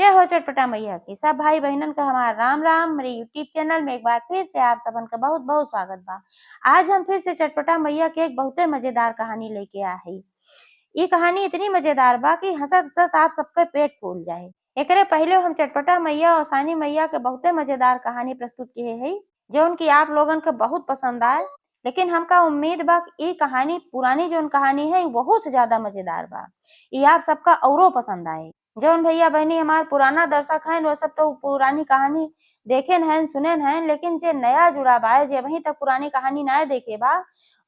जय हो चटपटा मैया की। सब भाई बहनन का हमारा राम राम। मेरे यूट्यूब चैनल में एक बार फिर से आप सबन का बहुत बहुत स्वागत बा। आज हम फिर से चटपटा मैया के एक बहुते मजेदार कहानी लेके आ है। ये कहानी इतनी मजेदार बा कि हंसत हंसत आप सबके पेट फूल जाए। एकरे पहले हम चटपटा मैया और सानी मैया के बहुते मजेदार कहानी प्रस्तुत किए है जो उनकी आप लोगन के बहुत पसंद आए। लेकिन हमका उम्मीद बा कि ये कहानी पुरानी जो कहानी है बहुत से ज्यादा मजेदार बा। ये आप सबका औरो पसंद आए। जौन भैया बहनी हमार पुराना दर्शक हैं वो सब तो पुरानी कहानी देखे हैं सुने हैं, लेकिन जे नया जुड़ा बा जे वहीं तक पुरानी कहानी ना देखे बा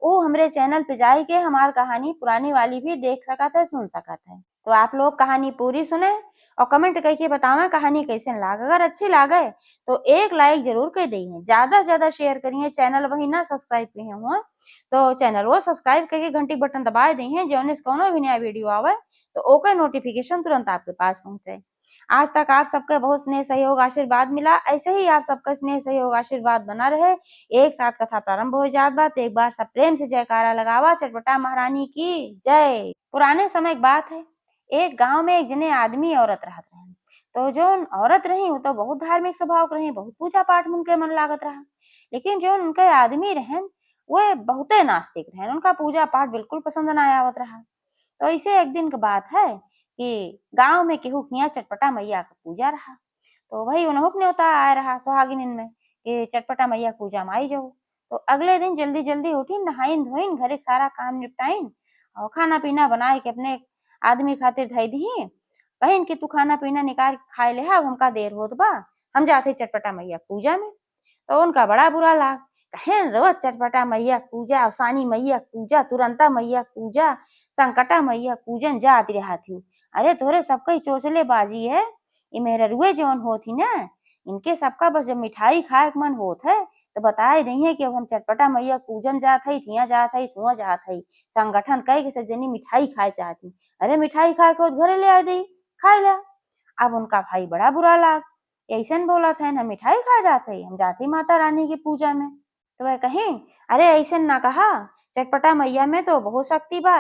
वो हमरे चैनल पे जाई के हमार कहानी पुरानी वाली भी देख सकत है सुन सकत है। तो आप लोग कहानी पूरी सुने और कमेंट करके बतावें कहानी कैसे लागे। अगर अच्छी लागे तो एक लाइक जरूर कर दिए, ज्यादा से ज्यादा शेयर करिए। चैनल वही ना सब्सक्राइब किए हुए तो चैनल वो सब्सक्राइब करके घंटी बटन दबा दिए जौन कोनो भी नया वीडियो आवे तो ओकर नोटिफिकेशन तुरंत आपके पास पहुंचे। आज तक आप सबका बहुत स्नेह सहयोग आशीर्वाद मिला, ऐसे ही आप सबका स्नेह सहयोग आशीर्वाद बना रहे। एक साथ कथा प्रारंभ हो जात बा तो एक बार सब प्रेम से जयकारा लगावा। चटपटा महारानी की जय। पुराने समय की बात है, एक गांव में एक जने आदमी औरत रहत रहे। तो जो औरत रही वो तो बहुत धार्मिक स्वभाव के रही, बहुत पूजा पाठ में उनके मन लागत रहा। लेकिन जो उनके आदमी रहन वो बहुते नास्तिक रहन, उनका पूजा पाठ बिल्कुल पसंद ना आवत रहा। तो ऐसे एक दिन की बात है कि गांव में केहू किया चटपटा मैया का पूजा रहा। तो वही उन्हों न्योता आया रहा सुहागिन में कि चटपटा मैया पूजा में आई जाओ। तो अगले दिन जल्दी जल्दी उठी, नहाइन धोइन, घर के सारा काम निपटाइन और खाना पीना बनाए के अपने आदमी खातिर धई दी। कहिन कि तू खाना पीना निकाल खाए ले, अब हमका देर होत बा, हम जाते चटपटा मैया पूजा में। तो उनका बड़ा बुरा लाग, कहें रोज चटपटा मैया पूजा, सानी मैया पूजा, तुरंता मैया पूजा, संकटा मैया पूजन जाती रहा थी। अरे तोरे सबका चोचले बाजी है, ये मेरे रुए जौन होती ना इनके सबका बस जब मिठाई खाए के मन होत है तो बताए नहीं है कि अब हम चटपटा मैया पूजन जात है, थिया जात है, धुआं जात है, संगठन कह के सब जनी मिठाई खाए चाहती। अरे मिठाई खाए को घरे ले आ दी, खाए ला। अब उनका भाई बड़ा बुरा लाग, ऐसन बोला था हम मिठाई खाए जाते, हम जाते माता रानी की पूजा में। तो वह कहें अरे ऐसन ना कहा, चटपटा मैया में तो बहुत शक्ति बा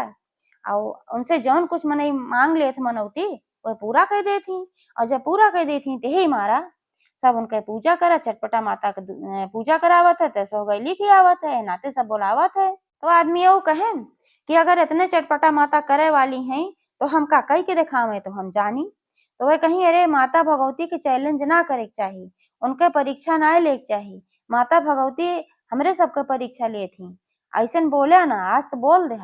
और उनसे जौन कुछ मनई मांग लेत मनौती वह पूरा कर देती, और जब पूरा कर देती ते ही मारा सब उनके पूजा करा। चटपटा माता के पूजा करावत है तो सौगैली खियावत है, नाते सब बुलावत है। तो आदमी वो कहें कि अगर इतने चटपटा माता करे वाली हैं तो हम का कही के दिखावे तो हम जानी। तो वह कहीं अरे माता भगवती के चैलेंज ना करे चाहिए, उनके परीक्षा ना ले चाहिए। माता भगवती हमरे सबके परीक्षा ले थी, ऐसन बोले ना आज तो बोल दे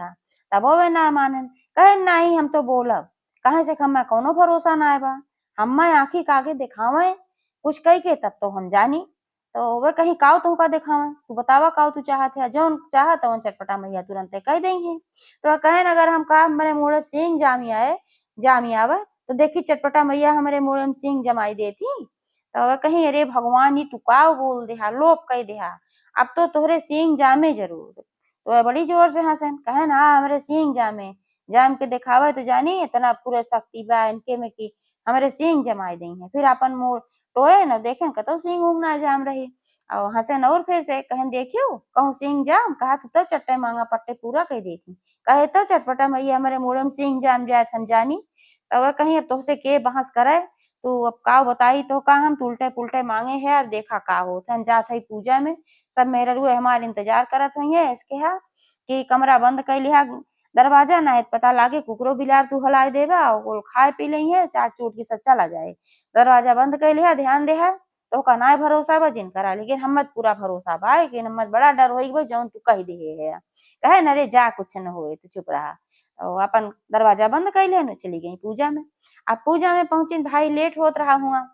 तब वे ना मानन। कहे नहीं हम तो बोलब, कहे से हमें कोनो भरोसा ना बा, हम आंखी के आगे दिखावे कुछ कही के तब तो हम जानी। तो वे कहीं काव तू का दिखावे, तू बतावा काव तू चाहत है, जौन चाहत है चटपटा मैया तुरंत कह देंगे। तो कहे अगर हम का हमारे मुड़े सिंह जामी आवे तो देखी चटपटा मैया हमारे मुड़े में सिंह जमाई देती। तो कहीं अरे भगवान ही तू का बोल देहा, लोप कह देहा, अब तो तोहरे सिंह जामे जरूर। तो वह बड़ी जोर से हंसन, कहे ना हमारे सिंह जामे, जाम के दिखावे तो जानी इतना पूरे शक्ति बा इनके में कि हमारे सिंह जमाई दी है। फिर अपन मुंह टोए न देखे कतो सिंह उंग ना जाम रही और हंसन और फिर से कहन देखियो कहूँ सिंह जाम कहा तो चट्टे मांगा पट्टे पूरा कह देती। कहे तो चटपटा मैया हमारे मुड़े में सिंह जाम जाए हम जानी। तो वह कहीं अब तुझसे के बहस करे, तू अब का बताई तो का हम उल्टे पुल्टे मांगे है, अब देखा का होता हम जात है पूजा में। सब मेरे रुए हमारे इंतजार करत हुई है इसके कि कमरा बंद कर लिहा, दरवाजा ना पता लागे कुकरो बिलार तू हलाए देवा और खाए पी ली है चाट चूट की सब चला जाए। दरवाजा बंद कर लिहा, ध्यान दे है तो का ना भरोसा बा जिन करा, लेकिन हम पूरा भरोसा बा कि हम बड़ा डर होई बा जौन तू कह दे है। कहे न रे जा कुछ न होए तू चुप रहा। और अपन दरवाजा बंद कर लिया न चली गई पूजा में। अब पूजा में पहुंची भाई लेट होत रहा हुआ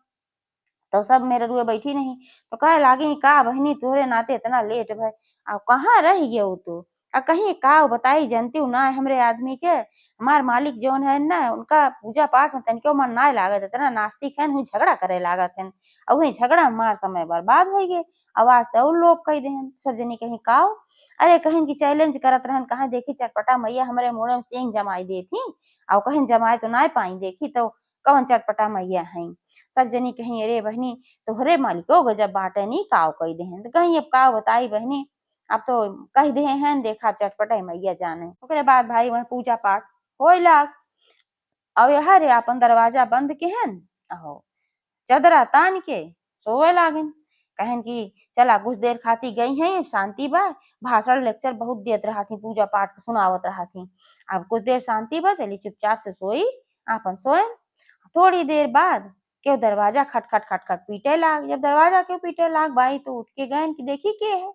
तो सब मेरे रुए बैठी नहीं। तो कहे लागी का बहनी तोरे नाते इतना लेट भय, अब कहाँ रह गए तू, आ कहीं का बताई जनती हूँ ना हमरे आदमी के हमार मालिक जौन है ना उनका पूजा पाठ में तनिको मन ना लागत, इतना नास्तिक है, झगड़ा करे लागत है और वही झगड़ा में मार समय बर्बाद हो गए। आवाज तो और लोग कह दे सब जनी कहीं का अरे कहीं की चैलेंज करत रहन, कहा देखी चटपटा मैया हमारे मुँह में सिंह जमाई देती और कहीं जमाए तो ना पाई, देखी तो कौन चटपटा मैया है। सब जनी कहीं अरे बहनी तोहरे मालिको गजब बाटे नी काव कह दे तो कहीं अब काव बताई बहनी, अब तो कह दे हैं देखा चटपटा मैया जाने। ओकरे बाद भाई वह पूजा पाठ होइला और यहाँ रे अपन दरवाजा बंद के हन अहो चदरा तान के सोए लागिन। कहन की चला कुछ देर खातिर गई हैं शांति बा, भाषण लेक्चर बहुत देत रहती, पूजा पाठ सुनावत रहती। अब कुछ देर शांति बा, चली चुपचाप से सोई, आपन सोए। थोड़ी देर बाद केहू दरवाजा खटखट खटखट पीटे लाग। जब दरवाजा केहू पीटे लाग बाई तो उठ के गए कि देखी के है।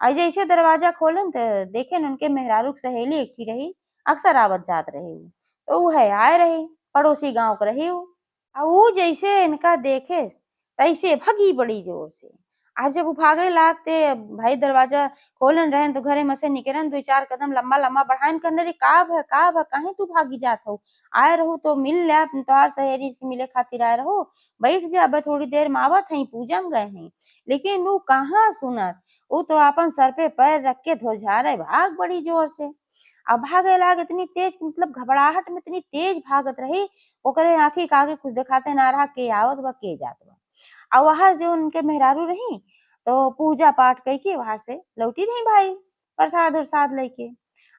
और जैसे दरवाजा खोलन तो देखे उनके मेहरारू के सहेली एक थी रही, अक्सर आवत जात रही उ। तो ऊ है आए रही, पड़ोसी गांव के रही उ। और ऊ जैसे इनका देखे तैसे भगी बड़ी जोर से। अब जब ऊ भागे लागते भाई दरवाजा खोलन रहन तो घरे में से निकलन, दो चार कदम लंबा लंबा बढ़ाइन कहने रे का भा काहे तू भागी जात हो। आए रहू तो मिल ला, तोहार सहेली से मिले खातिर आए रहो, बैठ जा अब थोड़ी देर में आवत हई, पूजा में गए हई। लेकिन ऊ कहाँ सुनत, ऊ तो अपन सर पे पैर रख के धोझारे भाग बड़ी जोर से। अब भागे लाग इतनी तेज कि मतलब घबराहट में इतनी तेज भागत रही, ओकरे आँखी के आगे कुछ दिखाते ना रहा के आवत बा के जात बा। और वहां जो उनके मेहरारू रही तो पूजा पाठ कई के वहां से लौटी रही भाई, प्रसाद उरसाद लेके।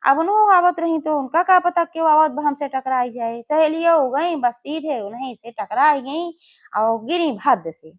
अब उन्हों आवत रही तो उनका का पता क्यों आवत बा हमसे टकराई जाए। सहेलियां हो गई बस सीधे उन्हीं से टकराई गई और गिरी भद से।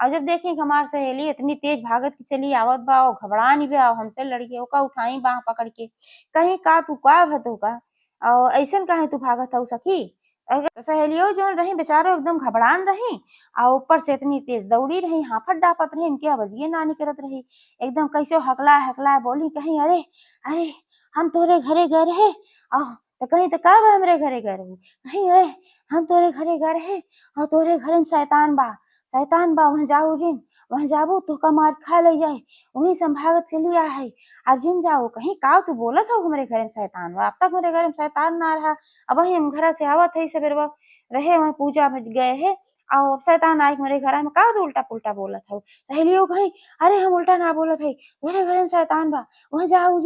और जब देखी कि हमार सहेली इतनी तेज भागत की चली आवत बा और घबरा नहीं बा हमसे लड़के, ओका उठाई बाह पकड़ के, कहीं का तू का भतू का और ऐसन काहे तू भागत हऊ सखी। अगर सहेलियों जोन रही बेचारो एकदम घबरान रही और ऊपर से इतनी तेज दौड़ी रही, हाफत डापत रही, इनके आवाजिए ना निकलत रही। एकदम कैसे हकला हकला बोली कहीं अरे अरे हम तोरे घरे गए रहे। आह तो कहीं तो का बा हमरे घरे गए रहू, कहीं ए हम तोरे घरे गए रहे और तोरे घरे में शैतान बा वहां जाऊ जिन, वहां जाबू तो का मार खा ले जाए, वहीं से हम भागत चली आ है। अब जिन जाओ कहीं का तू बोलत हो हमरे घरे में शैतान बा, अब तक मेरे घरे में शैतान ना रहा। अब वही हम घर से आवत है सबेरवा रहे वहीं पूजा में गए है और शैतान आई मेरे घर में का तू उल्टा पुल्टा बोलत हो। सहेलियों कही अरे हम उल्टा ना बोलत है, मेरे घरे में शैतान बा, वहां जाओ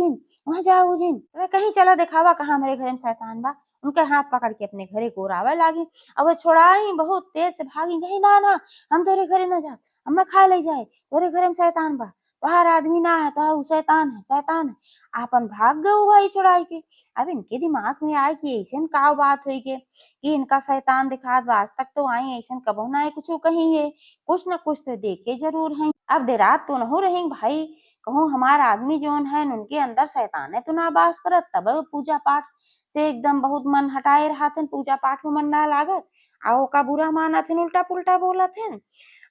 जिन वे कहीं चला दिखावा कहाँ मेरे घरे में शैतान बा। उनके हाथ पकड़ के अपने घरे गोरावे लागी। अब वो छोड़ाई बहुत तेज से भागी, कही ना ना हम तेरे घरे ना जा, हमें खा ले जाए, तेरे घरे में शैतान बा, तोहार आदमी ना है तो शैतान है। आपन भाग गए भाई छुड़ाई के। अब इनके दिमाग में आए कि ऐसन का बात हुई के कि इनका शैतान दिखात बा, आज तक तो आई ऐसन कबो ना कुछ कही है, कुछ न कुछ तो देखे जरूर है। अब डेरात तो न रही भाई, कहूँ हमारा आदमी जोन है उनके अंदर शैतान है तो ना बास करत, तब पूजा पाठ से एकदम बहुत मन हटाए रहा थे, पूजा पाठ में मन ना लागत आओ का बुरा माना थे, उल्टा पुल्टा बोला थे।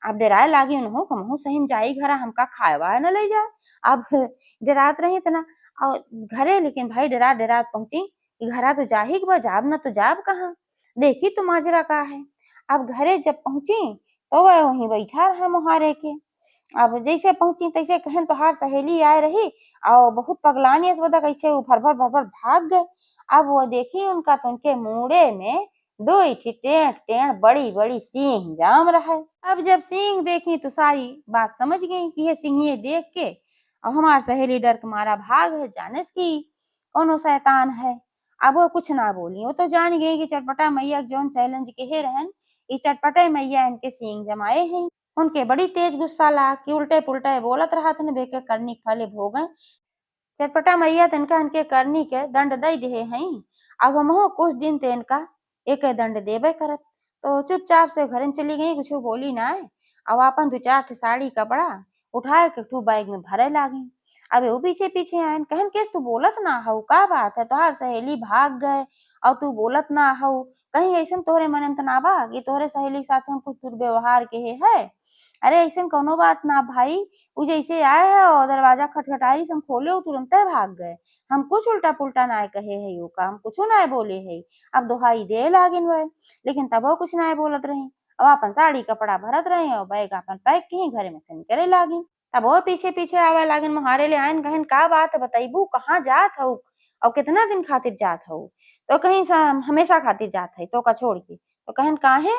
अब डराए लागी उन्हों कहूँ सही में जाई घरा हमका खाए वाए न ले जाए। अब डरात रही तना और घरे लेकिन भाई डरा डरात पहुंची कि घरा तो जाही के बा, जाब न तो जाब कहाँ, देखी तो माजरा का है। अब घरे जब पहुंची तो वह वहीं बैठा रहा मुहारे के। अब जैसे पहुंची तैसे कहन तोहार सहेली आए रही और बहुत पगलानी इस बता कैसे ऊ भर भर भाग गए। अब वो देखी उनका तो उनके मुड़े में दो ही टेढ़ टेढ़ बड़ी बड़ी सींग जाम रहा है। अब जब सींग देखी तो सारी बात समझ गई कि ये सिंह देख के और हमार सहेली डर के मारा भाग है, जाने की कौनो शैतान है। अब वो कुछ ना बोली, वो तो जान गई कि चटपटा मैया जोन चैलेंज के हे रहन, इस चटपटे मैया इनके सींग जमाए हैं। उनके बड़ी तेज गुस्सा ला कि उल्टे पुल्टे बोलत रहा था बेके करनी फले भोगन। चटपटा मैया तिनका इनके करनी के दंड दई दिए हैं। अब हमहू कुछ दिन ते इनका एक दंड देबे करत। तो चुपचाप से घर चली गई, कुछ बोली ना है। अब अपन दो चार ठे साड़ी कपड़ा उठाए के ठू बैग में भरे लागी। अब वो पीछे पीछे आयन कहन केस तू बोलत ना हऊ, का बात है तोहार सहेली भाग गए और तू बोलत ना हऊ, कहीं ऐसन तोहरे मन में त ना बा कि तोहरे सहेली साथे हम कुछ दुर्व्यवहार के है। अरे ऐसन कौनो बात ना भाई, उ जैसे आए है और दरवाजा खटखटाई से हम खोले उ तुरंते भाग गए। हम कुछ उल्टा पुल्टा नाय कहे है यो का, हम कुछ नाय बोले है। अब दोहाई दे लागिन वह, लेकिन तबो कुछ नाय बोलत रही। अब अपन साड़ी कपड़ा भरत रहे और बैग अपन पैक की घरे में से निकले लागी। तब वो पीछे पीछे आवे लागिन, मुहारे ले आइन कहन का बात है बताइबू कहाँ जात हऊ और कितना दिन खातिर जात हऊ। तो कहीं हमेशा खातिर जात है तो का छोड़ के। तो कहन काहे,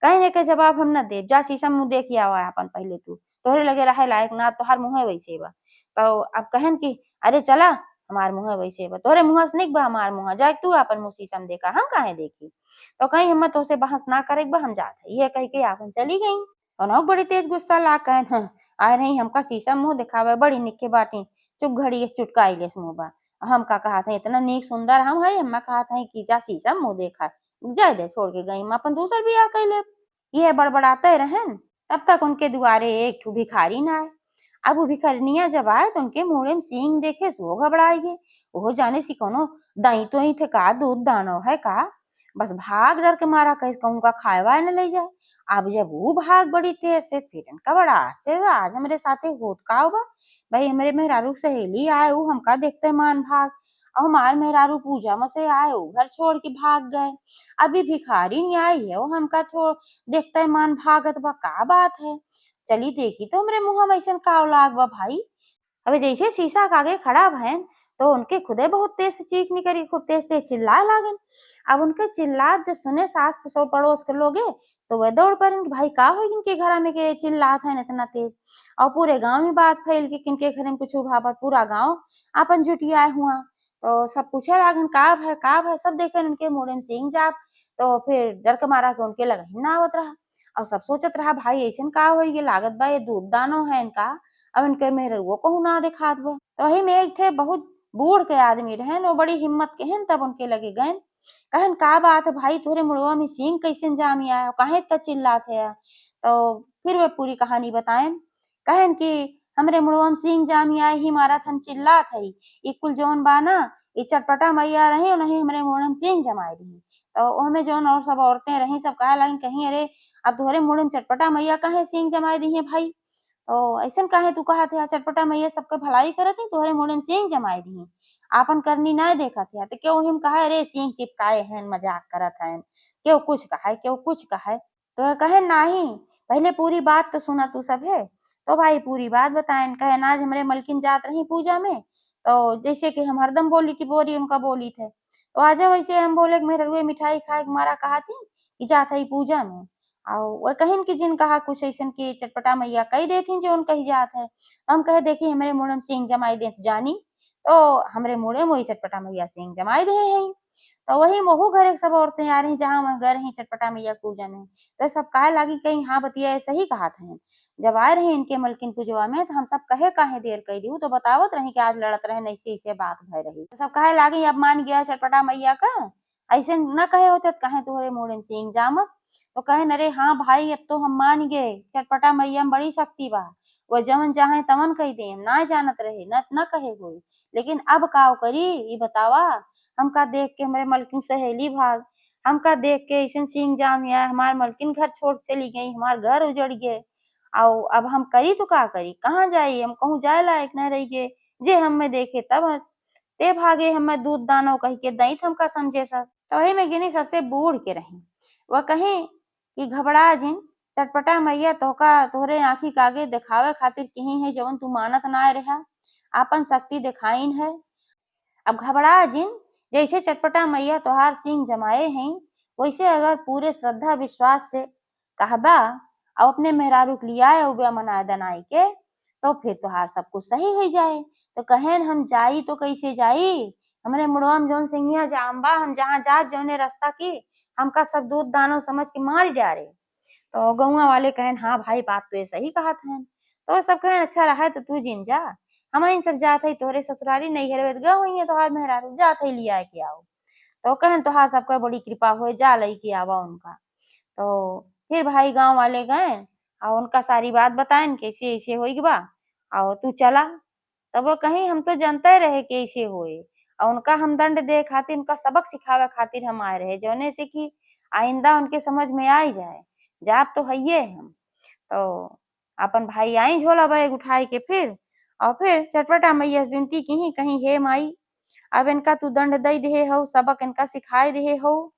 कहने के जवाब हम न देब, जा शीशा मुंह देख आवा अपन पहले तू, तोहरे लगे रहे लायक ना तोहार मुँहे वैसे बा। तो अब कहन की अरे चला हमार मुँह वैसे बा, तोहरे मुँह से निक बा हमार मुँह, जा तू अपन मुँह शीशा में देखा हम काहे देखी। तो कहीं हिम्मत तोसे बहस ना करे बा, हम जात है ये कह के आपन चली गई। और बड़ी तेज गुस्सा ला कहन आए नहीं हमका शीशा मुँह दिखावे बड़ी निके बाटी, चुप घड़ी चुटकाइलेस मुँह बा। हम का कहा था इतना नीक सुंदर हम है, हम कहा था कि जा शीशा मुँह देखा, जाए दे छोड़ के गई हम अपन दूसर बियाह कैले। ये बड़बड़ाते रहन, तब तक उनके दुआरे एक ठू भिखारी न आए। अब वो भिखरनिया जब आए तो उनके मुंह में सींग देखे सो घबराई गे। वो जाने सी कोनो दई तो ही थे का, दूध दानो है का। बस भाग डर के मारा कहीं कहूँ का खाएवा न ले जाए। अब जब वो भाग बड़ी तेज से, फिर इनका बड़ा आश्चर्य हुआ, आज हमारे साथे होत का बा। भाई हमारे मेहरारू सहेली आए वो हमका देखते मान भाग, और हमार मेहरारू पूजा में से आए वो घर छोड़ के भाग गए। अभी भिखारी नहीं आई है वो हमका छोड़ देखते मान भागत बा, का बात है। चली देखी तो हमरे मुंह में ऐसन का लाग बा भाई। अबे जैसे शीशा के आगे खड़ा भयन तो उनके खुदे बहुत तेज से चीख निकली, खूब तेज तेज चिल्लाए लागन। अब उनके चिल्लात जब सुने सास पड़ोस के लोगे तो वह दौड़ पड़न कि भाई का हो इनके घर में के चिल्लात है इतना तेज। और पूरे गांव में बात फैल के किनके घर में कुछ भापत, पूरा गांव अपन जुटियाए हुआ। तो सब पूछे लागन का भय, सब देखे उनके मुंह में सींग जाप। तो फिर डर के मारा के उनके लगा ही ना आवत रहा। और सब सोचत रहा भाई ऐसन का हो ये लागत बा, ये दूध दानो है इनका। अब इनके मेहरुओ कहूँ ना देखात बा। तो वही में एक थे बहुत बूढ़ के आदमी रहन, वो बड़ी हिम्मत के हन, तब उनके लगे गए कहन का बात है भाई, तोरे मुड़वा में सींग कैसे जाम आया, काहे इतना चिल्लात है। तो फिर वे पूरी कहानी बताएं। कहन कि हमरे मुड़वा में सींग जाम आए ही मारत हम चिल्लात हई, ई कुल जौन बा ना ई चटपटा मैया रही नहीं हमरे मुड़ में सींग जमाई दी। तो ओमे जौन और सब औरतें रही सब कहे लगिन कहीं अरे अब तोहरे मुड़ में चटपटा मैया काहे सींग जमाई दी है भाई। तो ऐसन काहे तू कहत है चटपटा मैया सबके भलाई करत है, तोहरे मुड़ में सींग जमाई दी आपन करनी ना देखत है। तो क्यों हिम कहे अरे सींग चिपकाए हैं मजाक करत हैं, क्यों कुछ कहे क्यों कुछ कहे। तो कहे नाही पहले पूरी बात तो सुना तू सब है। तो भाई पूरी बात बताएं। कहे आज हमरे मलकिन जात रही पूजा में, तो जैसे कि हम हरदम बोली थी बोरी उनका बोली थे, तो आज वैसे हम बोले कि मेरे रुए मिठाई खाए के मारा कहा थी कि जात है पूजा में। और वह कहिन कि जिन कहा कुछ ऐसन की चटपटा मैया कही देती जो उन कही जात है। हम कहे देखी हमारे मुड़ में सिंह जमाई दे जानी, तो हमरे मुड़े में वही चटपटा मैया सिंह जमाई दे है। तो वही मोहू घरे सब औरतें आ रही जहाँ वह गए रही चटपटा मैया पूजा में। तो सब कहे लागी कहीं हाँ बतिया सही कहा था। जब आए रहे इनके मलकिन पूजवा में तो हम सब कहे काहे देर कही दी, तो बतावत रही कि आज लड़त रहे ऐसे ऐसे बात भय रही। तो सब कहे लागी अब मान गया चटपटा मैया का, ऐसे न कहे होते कहे तुहरे मुड़े में सिंह जामत। तो कहे अरे हाँ भाई अब तो हम मान गए चटपटा मैया में बड़ी शक्ति बा, वो जवन चाहे तवन कही दे ना जानत रहे न कहे कोई। लेकिन अब का करी ये बतावा, हमका देख के हमारे मलकिन सहेली भाग, हमका देख के ऐसे सिंह जाम या हमार मलकिन घर छोड़ चली गई, हमार घर उजड़ गए। आओ अब हम करी तो का करी, कहाँ जाई, हम कहूँ जाए लायक न रही गे। जे हमें देखे तब ते भागे हमें दूध दानो कही के दई हमका समझे सब। तो वही में गिनी सबसे बूढ़ के रही। वह कहीं कि घबरा जिन चटपटा मैया तोहका तोहरे आँखी के आगे दिखावे खातिर कही है जवन तू मानत ना रहा, आपन शक्ति दिखाइन है। अब घबरा जिन जैसे चटपटा मैया तोहार सिंह जमाए हैं, वैसे अगर पूरे श्रद्धा विश्वास से कहबा और अपने मेहरारू के लिया उबिया मनाए दनाई के, तो फिर तोहार सब कुछ सही हो जाए। तो कहेन हम जाई तो कैसे जाई, हमरे मुड़वा में जौन सिंहिया जाम बा, हम जहाँ जात जौने रास्ता की हमका सब दूध दानो समझ के मार डारे। तो गौवा वाले कहेन हाँ भाई बात तो ये सही कहा था। तो सब कहेन अच्छा रहा तो तू जिन जा, हम इन सब जात है तोहरे ससुरारी नहीं हेरवे गए हुई तोहार मेहरारू जात है लिया के आओ। तो कहन तोहार सबका बड़ी कृपा हो जा लई के आवा उनका। तो फिर भाई गांव वाले गए और उनका सारी बात बताएन कैसे ऐसे होई बा और तू चला। तब वो कहीं हम तो जानते रहे कि ऐसे होए, और उनका हम दंड दे खातिर उनका सबक सिखावे खातिर हम आए रहे जौने से कि आइंदा उनके समझ में आ ही जाए। जाप तो है हम। तो अपन भाई आई झोला बैग उठाई के फिर, और फिर चटपटा मैया से विनती की कहीं हे माई अब इनका तू दंड दई दे हो, सबक इनका सिखाई दे हो।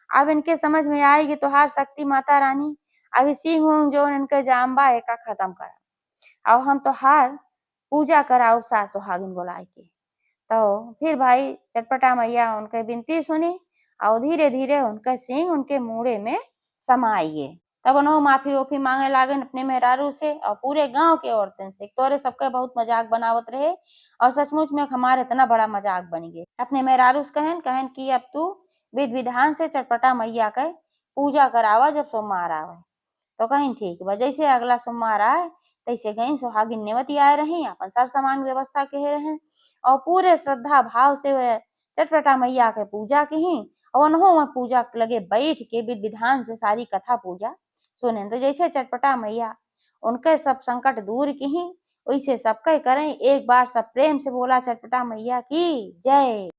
अब इनके समझ में आएगी तोहार शक्ति माता रानी, अब सिंह उंग जो इनके जाम्बा एका खत्म करा और हम तोहार पूजा कराओ सास सुहागिन बुलाए के। तो फिर भाई चटपटा मैया उनके विनती सुनी और धीरे धीरे उनका सिंह उनके मुड़े में समाइए। तब उन्होंने माफी ओफी मांगे लागन अपने मेहरारू से और पूरे गांव के औरतन से, तोरे सबके बहुत मजाक बनावत रहे और सचमुच में हमारे इतना बड़ा मजाक बन गए। अपने मेहरारू से कहन कहन कि अब तू विधि विधान से चटपटा मैया के पूजा करावा जब सोमवार आवे। तो कहीं ठीक बा, जैसे अगला सोमवार आए तैसे गई सुहागिन नेवती आए रही अपन सब सामान व्यवस्था के रहे और पूरे श्रद्धा भाव से वह चटपटा मैया के पूजा की और उन्होंने पूजा लगे बैठ के विधि विधान से सारी कथा पूजा सुने तो जैसे चटपटा मैया उनके सब संकट दूर की वैसे सबके करें एक बार सब प्रेम से बोला चटपटा मैया की जय।